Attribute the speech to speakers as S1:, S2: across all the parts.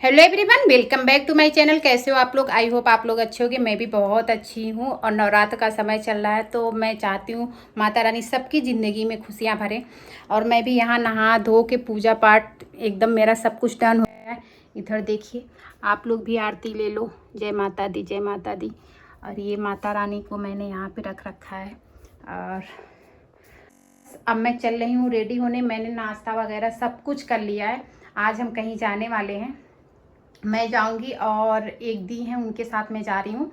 S1: Hello everyone, welcome back to my channel. कैसे हो आप लोग? आई होप आप लोग अच्छे होंगे। मैं भी बहुत अच्छी हूँ। और नवरात्र का समय चल रहा है तो मैं चाहती हूँ माता रानी सबकी ज़िंदगी में खुशियाँ भरें। और मैं भी यहाँ नहा धो के पूजा पाठ एकदम मेरा सब कुछ डन हो गया है। इधर देखिए, आप लोग भी आरती ले लो। जय माता दी, जय माता दी। और ये माता रानी को मैंने यहाँ पर रख रखा है। और अब मैं चल रही हूँ रेडी होने। मैंने नाश्ता वगैरह सब कुछ कर लिया है। आज हम कहीं जाने वाले हैं। मैं जाऊंगी और एक दी है उनके साथ मैं जा रही हूँ।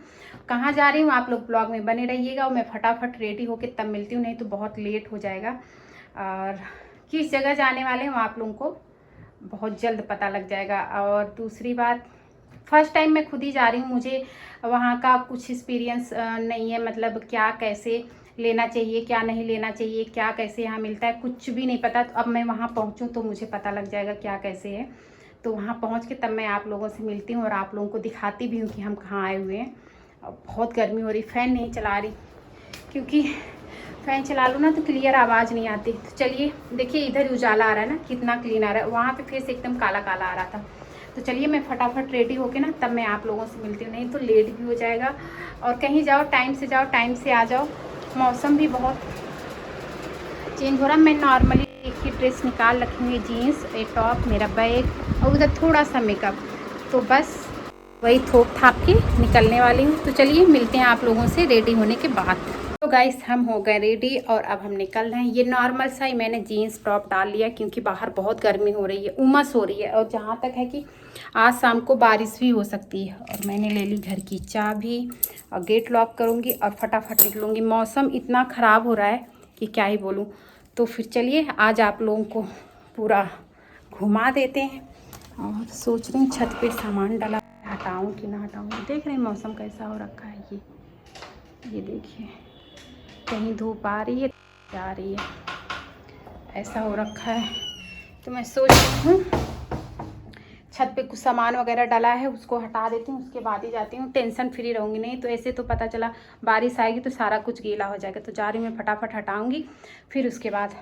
S1: कहाँ जा रही हूँ आप लोग ब्लॉग में बने रहिएगा। और मैं फटाफट रेडी होके तब मिलती हूँ, नहीं तो बहुत लेट हो जाएगा। और किस जगह जाने वाले हैं आप लोगों को बहुत जल्द पता लग जाएगा। और दूसरी बात, फर्स्ट टाइम मैं खुद ही जा रही हूँ। मुझे वहाँ का कुछ एक्सपीरियंस नहीं है, मतलब क्या कैसे लेना चाहिए, क्या नहीं लेना चाहिए, क्या कैसे यहाँ मिलता है, कुछ भी नहीं पता। तो अब मैं वहाँ पहुँचूँ तो मुझे पता लग जाएगा क्या कैसे है। तो वहाँ पहुँच के तब मैं आप लोगों से मिलती हूँ और आप लोगों को दिखाती भी हूँ कि हम कहाँ आए हुए हैं। और बहुत गर्मी हो रही, फ़ैन नहीं चला रही क्योंकि फ़ैन चला लूँ ना तो क्लियर आवाज़ नहीं आती। तो चलिए देखिए, इधर उजाला आ रहा है ना, कितना क्लीन आ रहा है। वहाँ पे फेस एकदम काला काला आ रहा था। तो चलिए मैं फटाफट रेडी होके ना तब मैं आप लोगों से मिलती हूँ, नहीं तो लेट भी हो जाएगा। और कहीं जाओ टाइम से जाओ, टाइम से आ जाओ। मौसम भी बहुत चेंज हो रहा। मैं नॉर्मली एक ही ड्रेस निकाल रखी हुई, जीन्स, एक टॉप, मेरा बैग और उधर थोड़ा सा मेकअप। तो बस वही थोक थाप के निकलने वाली हूँ। तो चलिए मिलते हैं आप लोगों से रेडी होने के बाद। तो गाइस हम हो गए रेडी और अब हम निकल रहे हैं। ये नॉर्मल सा ही मैंने जीन्स टॉप डाल लिया क्योंकि बाहर बहुत गर्मी हो रही है, उमस हो रही है। और जहाँ तक है कि आज शाम को बारिश भी हो सकती है। और मैंने ले ली घर की चाबी और गेट लॉक करूँगी और फटाफट निकलूँगी। मौसम इतना ख़राब हो रहा है कि क्या ही बोलूँ। तो फिर चलिए आज आप लोगों को पूरा घुमा देते हैं। और सोच रही हूँ छत पे सामान डाला हटाऊँ कि ना हटाऊँ। देख रहे हैं मौसम कैसा हो रखा है। ये देखिए, कहीं धूप आ रही है, जा रही है, ऐसा हो रखा है। तो मैं सोच रही हूँ छत पे कुछ सामान वगैरह डाला है उसको हटा देती हूँ, उसके बाद ही जाती हूँ। टेंशन फ्री रहूँगी, नहीं तो ऐसे तो पता चला बारिश आएगी तो सारा कुछ गीला हो जाएगा। तो जा रही हूँ मैं, फटाफट हटाऊँगी, फिर उसके बाद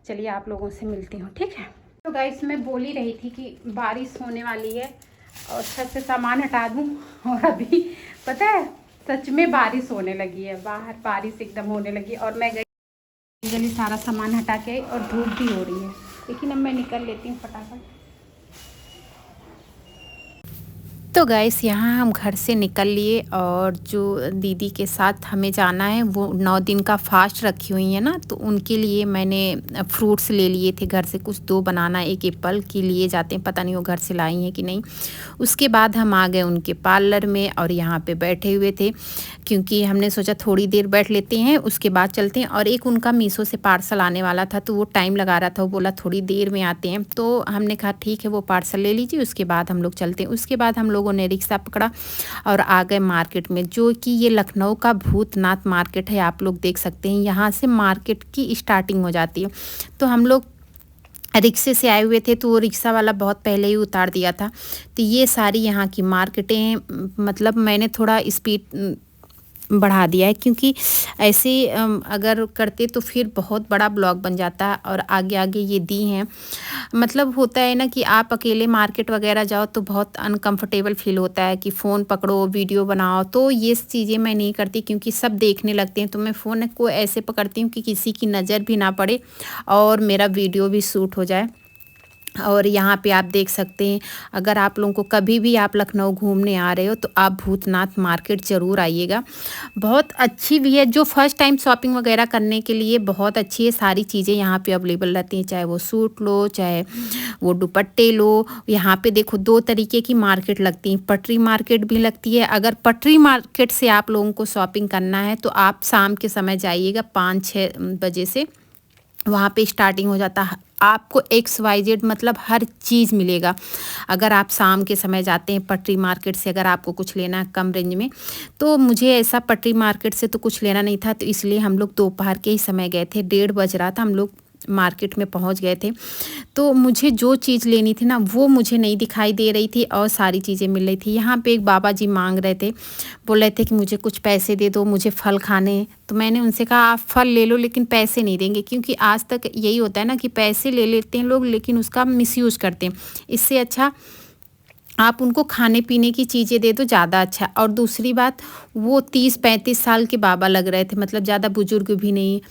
S1: चलिए आप लोगों से मिलती हूँ, ठीक है। तो गाइस मैं बोल ही रही थी कि बारिश होने वाली है और छत से सामान हटा दूँ। और अभी पता है सच में बारिश होने लगी है, बाहर बारिश एकदम होने लगी। और मैं गई जल्दी सारा सामान हटा के, और धूप भी हो रही है, लेकिन अब मैं निकल लेती हूँ फटाफट। तो गैस यहाँ हम घर से निकल लिए और जो दीदी के साथ हमें जाना है वो 9 दिन का फास्ट रखी हुई है ना, तो उनके लिए मैंने फ्रूट्स ले लिए थे घर से। कुछ 2 बनाना, एक एप्पल की लिए जाते हैं, पता नहीं वो घर से लाई हैं कि नहीं। उसके बाद हम आ गए उनके पार्लर में और यहाँ पे बैठे हुए थे क्योंकि हमने सोचा थोड़ी देर बैठ लेते हैं उसके बाद चलते हैं। और एक उनका मीशो से पार्सल आने वाला था तो वो टाइम लगा रहा था, वो बोला थोड़ी देर में आते हैं। तो हमने कहा ठीक है वो पार्सल ले लीजिए, उसके बाद हम लोग चलते हैं। उसके बाद हम लोगों ने रिक्शा पकड़ा और आ गए मार्केट में, जो कि ये लखनऊ का भूतनाथ मार्केट है। आप लोग देख सकते हैं यहाँ से मार्केट की स्टार्टिंग हो जाती है। तो हम लोग रिक्शे से आए हुए थे तो वो रिक्शा वाला बहुत पहले ही उतार दिया था। तो ये सारी यहाँ की मार्केटें, मतलब मैंने थोड़ा स्पीड बढ़ा दिया है क्योंकि ऐसे अगर करते तो फिर बहुत बड़ा ब्लॉग बन जाता। और आगे आगे ये दी हैं, मतलब होता है ना कि आप अकेले मार्केट वगैरह जाओ तो बहुत अनकंफर्टेबल फील होता है कि फ़ोन पकड़ो वीडियो बनाओ। तो ये चीज़ें मैं नहीं करती क्योंकि सब देखने लगते हैं। तो मैं फ़ोन को ऐसे पकड़ती हूँ कि किसी की नज़र भी ना पड़े और मेरा वीडियो भी शूट हो जाए। और यहाँ पे आप देख सकते हैं, अगर आप लोगों को कभी भी आप लखनऊ घूमने आ रहे हो तो आप भूतनाथ मार्केट ज़रूर आइएगा। बहुत अच्छी भी है, जो फर्स्ट टाइम शॉपिंग वगैरह करने के लिए बहुत अच्छी है। सारी चीज़ें यहाँ पे अवेलेबल रहती हैं, चाहे वो सूट लो चाहे वो दुपट्टे लो। यहाँ पे देखो 2 तरीके की मार्केट लगती हैं, पटरी मार्केट भी लगती है। अगर पटरी मार्केट से आप लोगों को शॉपिंग करना है तो आप शाम के समय जाइएगा 5-6 बजे से, वहाँ पे स्टार्टिंग हो जाता है। आपको XYZ मतलब हर चीज़ मिलेगा। अगर आप शाम के समय जाते हैं पटरी मार्केट से, अगर आपको कुछ लेना है कम रेंज में, तो मुझे ऐसा पटरी मार्केट से तो कुछ लेना नहीं था, तो इसलिए हम लोग दोपहर के ही समय गए थे। 1:30 बज रहा था, हम लोग मार्केट में पहुंच गए थे। तो मुझे जो चीज़ लेनी थी ना वो मुझे नहीं दिखाई दे रही थी और सारी चीज़ें मिल रही थी। यहाँ पे एक बाबा जी मांग रहे थे, बोल रहे थे कि मुझे कुछ पैसे दे दो, मुझे फल खाने हैं। तो मैंने उनसे कहा आप फल ले लो लेकिन पैसे नहीं देंगे, क्योंकि आज तक यही होता है ना कि पैसे ले लेते हैं लोग लेकिन उसका मिसयूज़ करते हैं। इससे अच्छा आप उनको खाने पीने की चीज़ें दे दो, ज़्यादा अच्छा है। और दूसरी बात, वो 30-35 साल के बाबा लग रहे थे, मतलब ज़्यादा बुजुर्ग भी नहीं।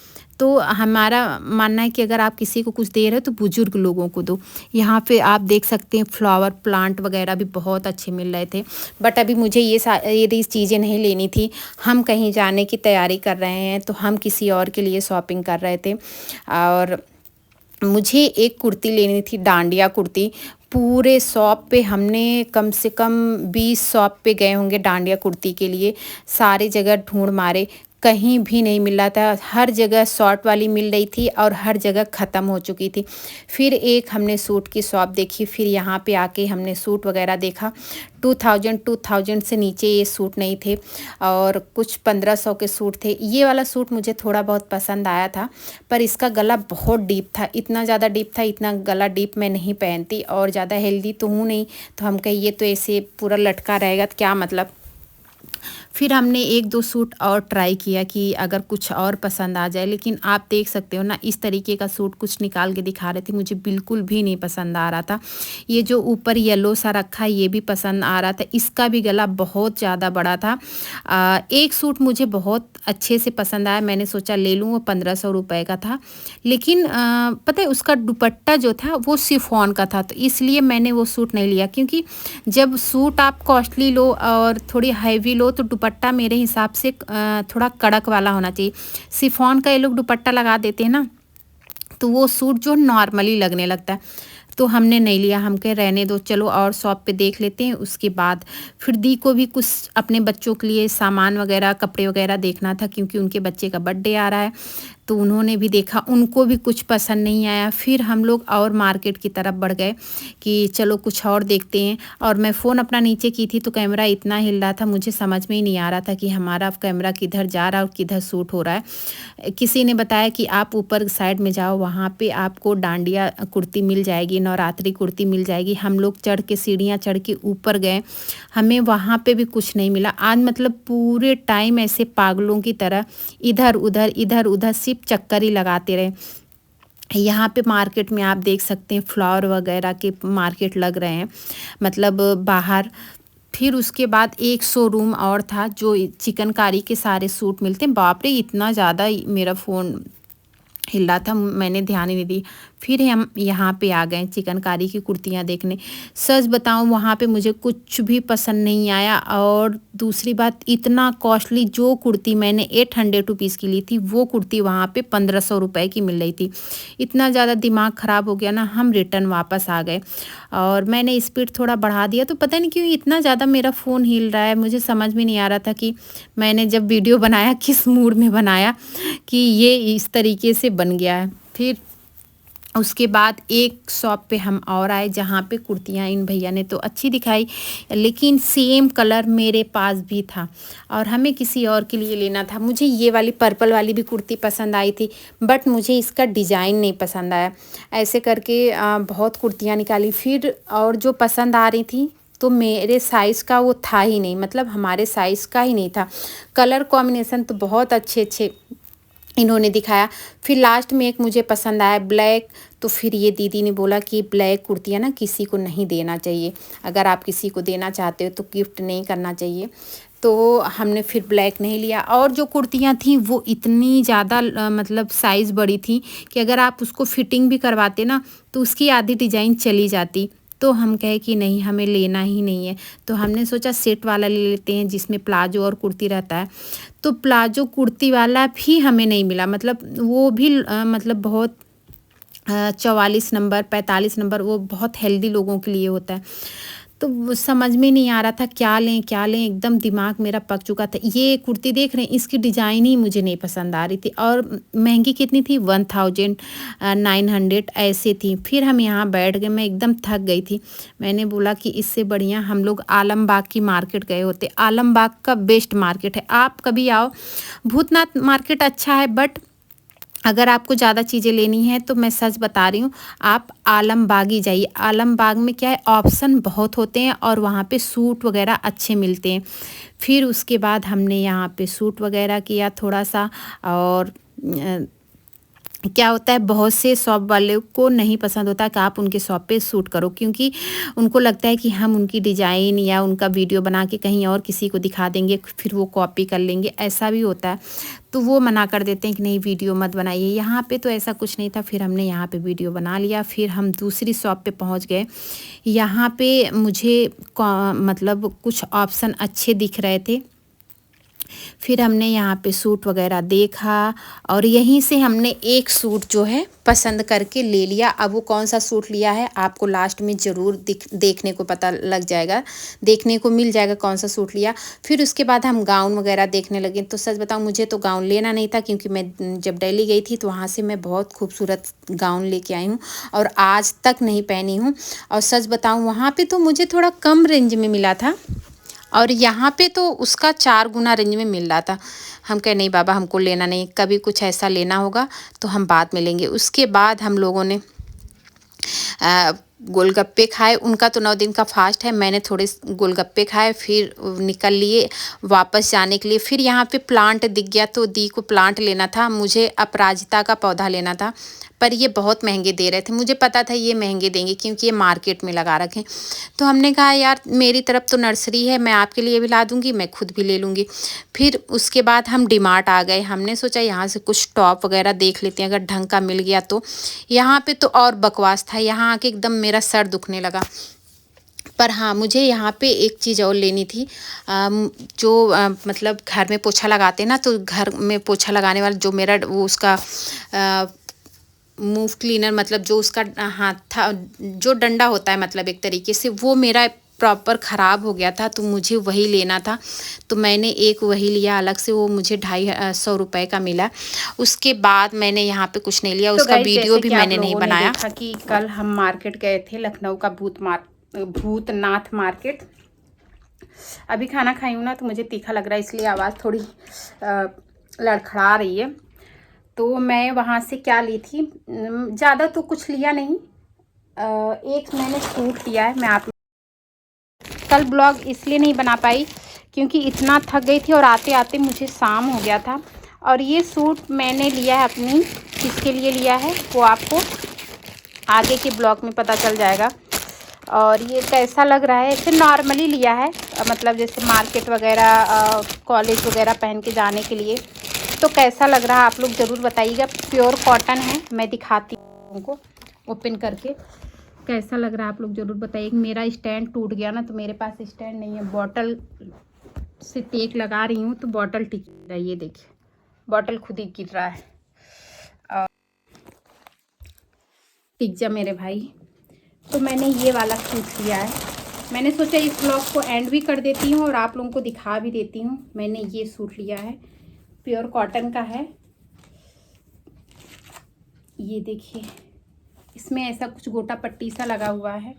S1: तो हमारा मानना है कि अगर आप किसी को कुछ दे रहे हो तो बुजुर्ग लोगों को दो। यहाँ पे आप देख सकते हैं फ्लावर प्लांट वगैरह भी बहुत अच्छे मिल रहे थे। बट अभी मुझे ये चीज़ें नहीं लेनी थी। हम कहीं जाने की तैयारी कर रहे हैं, तो हम किसी और के लिए शॉपिंग कर रहे थे। और मुझे एक कुर्ती लेनी थी, डांडिया कुर्ती। पूरे शॉप पे हमने कम से कम 20 शॉप पे गए होंगे डांडिया कुर्ती के लिए। सारी जगह ढूंढ मारे, कहीं भी नहीं मिल रहा था। हर जगह शॉर्ट वाली मिल रही थी और हर जगह ख़त्म हो चुकी थी। फिर एक हमने सूट की शॉप देखी, फिर यहाँ पे आके हमने सूट वगैरह देखा। 2000 से नीचे ये सूट नहीं थे, और कुछ 1500 के सूट थे। ये वाला सूट मुझे थोड़ा बहुत पसंद आया था, पर इसका गला बहुत डीप था, इतना ज़्यादा डीप था। इतना गला डीप मैं नहीं पहनती, और ज़्यादा हेल्दी तो हूँ नहीं। तो हम कहे ये तो ऐसे पूरा लटका रहेगा तो क्या मतलब। फिर हमने 1-2 सूट और ट्राई किया कि अगर कुछ और पसंद आ जाए, लेकिन आप देख सकते हो ना, इस तरीके का सूट कुछ निकाल के दिखा रहे थे, मुझे बिल्कुल भी नहीं पसंद आ रहा था। ये जो ऊपर येलो सा रखा है ये भी पसंद आ रहा था, इसका भी गला बहुत ज़्यादा बड़ा था। एक सूट मुझे बहुत अच्छे से पसंद आया, मैंने सोचा ले लूँ, वो 1500 रुपये का था। लेकिन पता है उसका दुपट्टा जो था वो शिफॉन का था, तो इसलिए मैंने वो सूट नहीं लिया। क्योंकि जब सूट आप कॉस्टली लो और थोड़ी हैवी लो तो दुपट्टा मेरे हिसाब से थोड़ा कड़क वाला होना चाहिए। शिफॉन का ये लोग दुपट्टा लगा देते हैं ना, तो वो सूट जो नॉर्मली लगने लगता है। तो हमने नहीं लिया, हम कहे रहने दो, चलो और शॉप पे देख लेते हैं। उसके बाद फिर दी को भी कुछ अपने बच्चों के लिए सामान वगैरह, कपड़े वगैरह देखना था, क्योंकि उनके बच्चे का बर्थडे आ रहा है। तो उन्होंने भी देखा, उनको भी कुछ पसंद नहीं आया। फिर हम लोग और मार्केट की तरफ बढ़ गए कि चलो कुछ और देखते हैं। और मैं फ़ोन अपना नीचे की थी, तो कैमरा इतना हिल रहा था, मुझे समझ में ही नहीं आ रहा था कि हमारा कैमरा किधर जा रहा है और किधर शूट हो रहा है। किसी ने बताया कि आप ऊपर साइड में जाओ, वहाँ पे आपको डांडिया कुर्ती मिल जाएगी, नवरात्रि कुर्ती मिल जाएगी। हम लोग चढ़ के सीढ़ियाँ चढ़ के ऊपर गए, हमें वहाँ पे भी कुछ नहीं मिला। आज मतलब पूरे टाइम ऐसे पागलों की तरह इधर उधर सिर्फ चक्कर ही लगाते रहे। यहाँ पे मार्केट में आप देख सकते हैं फ्लावर वगैरह के मार्केट लग रहे हैं, मतलब बाहर। फिर उसके बाद एक शोरूम और था जो चिकनकारी के सारे सूट मिलते हैं। बाप रे, इतना ज़्यादा मेरा फ़ोन हिल रहा था, मैंने ध्यान ही नहीं दी। फिर हम यहाँ पे आ गए चिकनकारी की कुर्तियाँ देखने। सच बताऊँ, वहाँ पे मुझे कुछ भी पसंद नहीं आया। और दूसरी बात, इतना कॉस्टली जो कुर्ती मैंने 800 रुपीज़ की ली थी, वो कुर्ती वहाँ पे 1500 रुपये की मिल रही थी। इतना ज़्यादा दिमाग ख़राब हो गया ना, हम रिटर्न वापस आ गए। और मैंने स्पीड थोड़ा बढ़ा दिया, तो पता नहीं क्यों इतना ज़्यादा मेरा फ़ोन हिल रहा है। मुझे समझ में नहीं आ रहा था कि मैंने जब वीडियो बनाया किस मूड में बनाया कि ये इस तरीके से बन गया है। फिर उसके बाद एक शॉप पे हम और आए, जहाँ पे कुर्तियाँ इन भैया ने तो अच्छी दिखाई, लेकिन सेम कलर मेरे पास भी था और हमें किसी और के लिए लेना था। मुझे ये वाली पर्पल वाली भी कुर्ती पसंद आई थी, बट मुझे इसका डिज़ाइन नहीं पसंद आया। ऐसे करके बहुत कुर्तियाँ निकाली। फिर और जो पसंद आ रही थी, तो मेरे साइज़ का वो था ही नहीं, मतलब हमारे साइज़ का ही नहीं था। कलर कॉम्बिनेशन तो बहुत अच्छे अच्छे इन्होंने दिखाया। फिर लास्ट में एक मुझे पसंद आया ब्लैक, तो फिर ये दीदी ने बोला कि ब्लैक कुर्तियाँ ना किसी को नहीं देना चाहिए, अगर आप किसी को देना चाहते हो तो गिफ्ट नहीं करना चाहिए। तो हमने फिर ब्लैक नहीं लिया। और जो कुर्तियाँ थी वो इतनी ज़्यादा मतलब साइज़ बड़ी थी कि अगर आप उसको फिटिंग भी करवाते ना तो उसकी आधी डिज़ाइन चली जाती। तो हम कहे कि नहीं, हमें लेना ही नहीं है। तो हमने सोचा सेट वाला ले लेते हैं जिसमें प्लाजो और कुर्ती रहता है। तो प्लाजो कुर्ती वाला भी हमें नहीं मिला, मतलब वो भी मतलब बहुत 44 नंबर 45 नंबर, वो बहुत हेल्दी लोगों के लिए होता है। तो वो समझ में नहीं आ रहा था क्या लें, एकदम दिमाग मेरा पक चुका था। ये कुर्ती देख रहे हैं, इसकी डिज़ाइन ही मुझे नहीं पसंद आ रही थी, और महंगी कितनी थी, 1900 ऐसे थी। फिर हम यहाँ बैठ गए, मैं एकदम थक गई थी। मैंने बोला कि इससे बढ़िया हम लोग आलमबाग की मार्केट गए होते। आलमबाग का बेस्ट मार्केट है, आप कभी आओ। भूतनाथ मार्केट अच्छा है, बट अगर आपको ज़्यादा चीज़ें लेनी है तो मैं सच बता रही हूँ, आप आलमबाग ही जाइए। आलमबाग में क्या है, ऑप्शन बहुत होते हैं और वहाँ पे सूट वगैरह अच्छे मिलते हैं। फिर उसके बाद हमने यहाँ पे सूट वगैरह किया थोड़ा सा, और क्या होता है, बहुत से शॉप वाले को नहीं पसंद होता कि आप उनके शॉप पे शूट करो, क्योंकि उनको लगता है कि हम उनकी डिज़ाइन या उनका वीडियो बना के कहीं और किसी को दिखा देंगे, फिर वो कॉपी कर लेंगे, ऐसा भी होता है। तो वो मना कर देते हैं कि नहीं वीडियो मत बनाइए। यहाँ पे तो ऐसा कुछ नहीं था, फिर हमने यहाँ पे वीडियो बना लिया। फिर हम दूसरी शॉप पे पहुँच गए। यहाँ पे मुझे मतलब कुछ ऑप्शन अच्छे दिख रहे थे। फिर हमने यहाँ पे सूट वगैरह देखा और यहीं से हमने एक सूट जो है पसंद करके ले लिया। अब वो कौन सा सूट लिया है आपको लास्ट में ज़रूर देखने को पता लग जाएगा, देखने को मिल जाएगा कौन सा सूट लिया। फिर उसके बाद हम गाउन वगैरह देखने लगे। तो सच बताऊँ, मुझे तो गाउन लेना नहीं था, क्योंकि मैं जब दिल्ली गई थी तो वहाँ से मैं बहुत खूबसूरत गाउन लेके आई हूँ और आज तक नहीं पहनी हूँ। और सच बताऊँ, वहाँ पर तो मुझे थोड़ा कम रेंज में मिला था और यहाँ पे तो उसका 4 गुना रेंज में मिल रहा था। हम कहे नहीं बाबा, हमको लेना नहीं, कभी कुछ ऐसा लेना होगा तो हम बाद में लेंगे। उसके बाद हम लोगों ने गोलगप्पे खाए। उनका तो 9 दिन का फास्ट है। मैंने थोड़े गोलगप्पे खाए, फिर निकल लिए वापस जाने के लिए। फिर यहाँ पे प्लांट दिख गया तो दी को प्लांट लेना था। मुझे अपराजिता का पौधा लेना था, पर ये बहुत महंगे दे रहे थे। मुझे पता था ये महंगे देंगे, क्योंकि ये मार्केट में लगा रखे। तो हमने कहा यार, मेरी तरफ तो नर्सरी है, मैं आपके लिए भी ला दूँगी, मैं खुद भी ले लूँगी। फिर उसके बाद हम डीमार्ट आ गए। हमने सोचा यहाँ से कुछ टॉप वगैरह देख लेते हैं, अगर ढंग का मिल गया तो। यहाँ पे तो और बकवास था। यहाँ आके एकदम मेरा सर दुखने लगा। पर हाँ, मुझे यहाँ पे एक चीज़ और लेनी थी। मतलब घर में पोछा लगाते हैं ना, तो घर में पोछा लगाने वाला जो मेरा वो उसका मूव क्लीनर, मतलब जो उसका हाथ था, जो डंडा होता है, मतलब एक तरीके से वो मेरा प्रॉपर ख़राब हो गया था, तो मुझे वही लेना था। तो मैंने एक वही लिया अलग से, वो मुझे 250 रुपये का मिला। उसके बाद मैंने यहाँ पे कुछ नहीं लिया। तो उसका वीडियो भी मैंने नहीं बनाया। देखा कि कल हम मार्केट गए थे, लखनऊ का भूतनाथ मार्केट। अभी खाना खाई हूँ ना, तो मुझे तीखा लग रहा है, इसलिए आवाज़ थोड़ी लड़खड़ा रही है। तो मैं वहाँ से क्या ली थी, ज़्यादा तो कुछ लिया नहीं। एक मैंने सूट लिया है। मैं आप कल ब्लॉग इसलिए नहीं बना पाई क्योंकि इतना थक गई थी और आते आते मुझे शाम हो गया था। और ये सूट मैंने लिया है अपनी, किसके लिए लिया है वो आपको आगे के ब्लॉग में पता चल जाएगा। और ये कैसा लग रहा है, ऐसे नॉर्मली लिया है, मतलब जैसे मार्केट वगैरह कॉलेज वगैरह पहन के जाने के लिए। तो कैसा लग रहा है आप लोग ज़रूर बताइएगा। प्योर कॉटन है, मैं दिखाती हूँ उनको ओपन करके। कैसा लग रहा है आप लोग ज़रूर बताइए। मेरा स्टैंड टूट गया ना, तो मेरे पास स्टैंड नहीं है। बॉटल से टेक लगा रही हूँ तो बॉटल टिक रहा है। ये देखिए, बॉटल खुद ही गिर रहा है। और टिक जा मेरे भाई। तो मैंने ये वाला सूट लिया है। मैंने सोचा इस ब्लॉग को एंड भी कर देती हूँ और आप लोगों को दिखा भी देती हूँ। मैंने ये सूट लिया है, प्योर कॉटन का है। ये देखिए, इसमें ऐसा कुछ गोटा पट्टी सा लगा हुआ है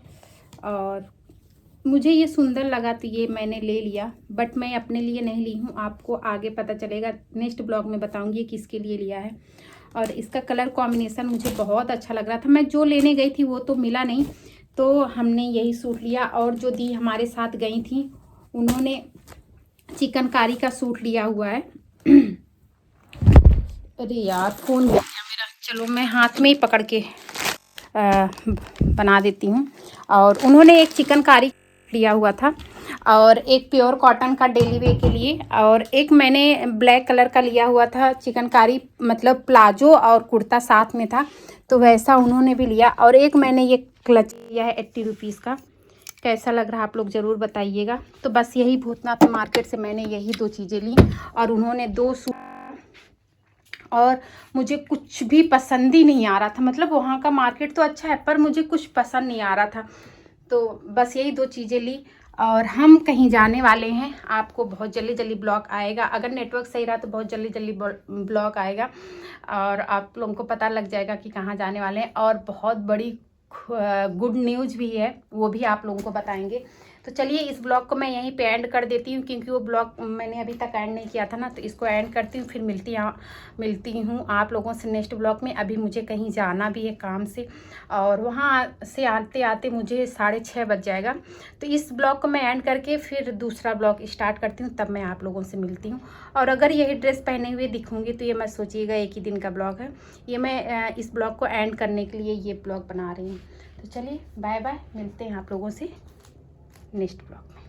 S1: और मुझे ये सुंदर लगा तो ये मैंने ले लिया। बट मैं अपने लिए नहीं ली हूँ, आपको आगे पता चलेगा, नेक्स्ट ब्लॉग में बताऊँगी किसके लिए लिया है। और इसका कलर कॉम्बिनेशन मुझे बहुत अच्छा लग रहा था। मैं जो लेने गई थी वो तो मिला नहीं, तो हमने यही सूट लिया। और जो दी हमारे साथ गई थी उन्होंने चिकनकारी का सूट लिया हुआ है। अरे यार, फ़ोन हो गया मेरा। चलो मैं हाथ में ही पकड़ के बना देती हूँ। और उन्होंने एक चिकनकारी लिया हुआ था और एक प्योर कॉटन का डेली वेयर के लिए, और एक मैंने ब्लैक कलर का लिया हुआ था चिकनकारी, मतलब प्लाजो और कुर्ता साथ में था, तो वैसा उन्होंने भी लिया। और एक मैंने ये क्लच लिया है 80 रुपीज़ का। कैसा लग रहा है आप लोग ज़रूर बताइएगा। तो बस यही भूतनाथ मार्केट से मैंने यही 2 चीज़ें ली और उन्होंने 2 सूट। और मुझे कुछ भी पसंद ही नहीं आ रहा था, मतलब वहाँ का मार्केट तो अच्छा है पर मुझे कुछ पसंद नहीं आ रहा था। तो बस यही 2 चीज़ें ली और हम कहीं जाने वाले हैं। आपको बहुत जल्दी जल्दी ब्लॉग आएगा, अगर नेटवर्क सही रहा तो बहुत जल्दी जल्दी ब्लॉग आएगा और आप लोगों को पता लग जाएगा कि कहाँ जाने वाले हैं। और बहुत बड़ी गुड न्यूज़ भी है, वो भी आप लोगों को बताएंगे। तो चलिए इस ब्लॉग को मैं यहीं पे एंड कर देती हूँ, क्योंकि वो ब्लॉग मैंने अभी तक एंड नहीं किया था ना, तो इसको एंड करती हूँ। फिर मिलती हूँ आप लोगों से नेक्स्ट ब्लॉग में। अभी मुझे कहीं जाना भी है काम से, और वहाँ से आते आते मुझे 6:30 बज जाएगा। तो इस ब्लॉग को मैं एंड करके फिर दूसरा ब्लॉग स्टार्ट करती हूँ, तब मैं आप लोगों से मिलती हूँ। और अगर यही ड्रेस पहने हुए दिखूँगी तो ये मैं सोचिएगा एक ही दिन का ब्लॉग है। ये मैं इस ब्लॉग को एंड करने के लिए ये ब्लॉग बना रही हूँ। तो चलिए बाय बाय, मिलते हैं आप लोगों से नेक्स्ट ब्लॉग में।